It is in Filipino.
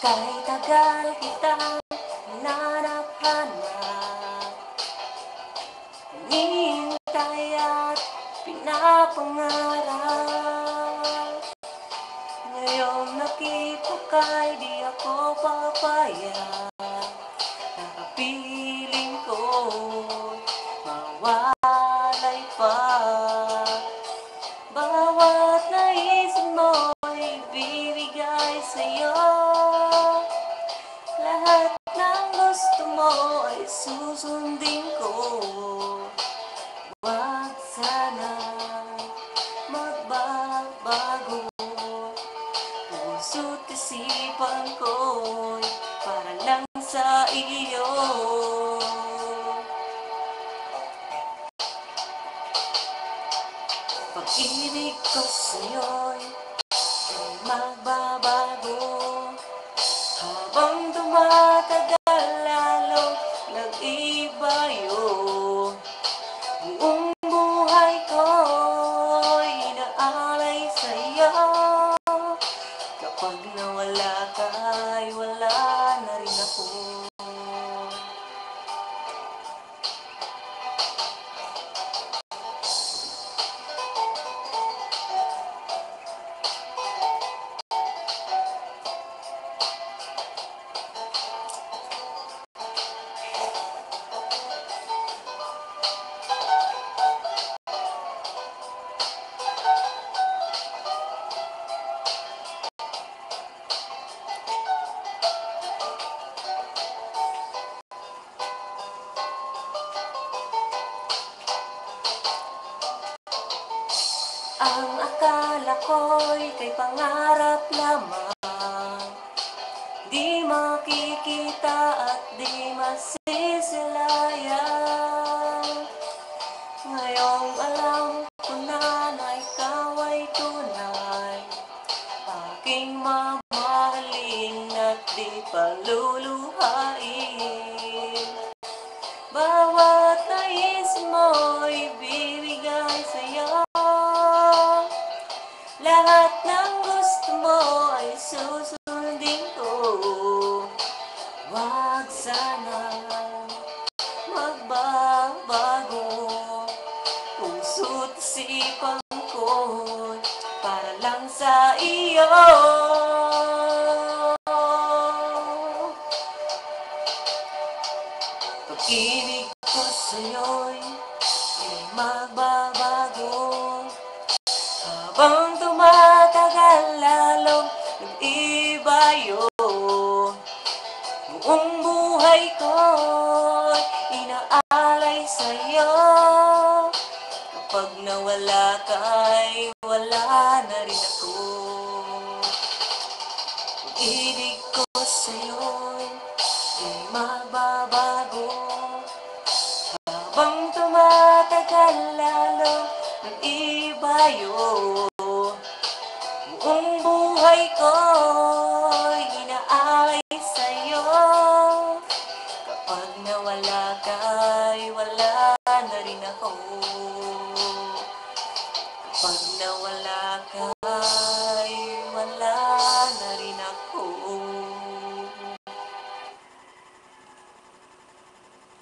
Kahit tagal kitang hinanap-hanap, hinihintay at pinapangarap. Ngayong nakita ka'y di ako papayag. Nakapiling ko mawalay pa. Bawat naisip mo'y ibibigay sa'yo. Lahat ng gusto mo ay susundin ko. Huwag sana'y magbabago. Puso't isipan ko'y para lang sa iyo. Pag-ibig ko sa'yo'y ay magbabago. Habang tumatagal lalong nag-ibayo. Buong buhay ko'y inaalay sa'yo. Kapag nawala ka'y wala na rin ako. Ang akala ko'y kay pangarap lamang, di makikita at di masisilayan. Ngayong alam ko na ikaw ay tunay, aking mamahalin at di paluluhain. Bawat naisip mo'y ibibigay sa'yo. Lahat ng gusto mo ay susundin ko. Huwag sana'y magbabago. Puso't isipan ko'y para lang sa iyo. Pag-ibig ko sa'yo'y ay magbabago. Habang tumatagal lalong nag-ibayo. Buong buhay ko'y inaalay sa'yo. Kapag nawala ka'y wala na rin ako. Pag-ibig ko sa'yo'y ay magbabago. Habang tumatagal lalong nag-ibayo. Buong buhay ko'y inaalay sa'yo. Kapag nawala ka'y wala na rin ako. Kapag nawala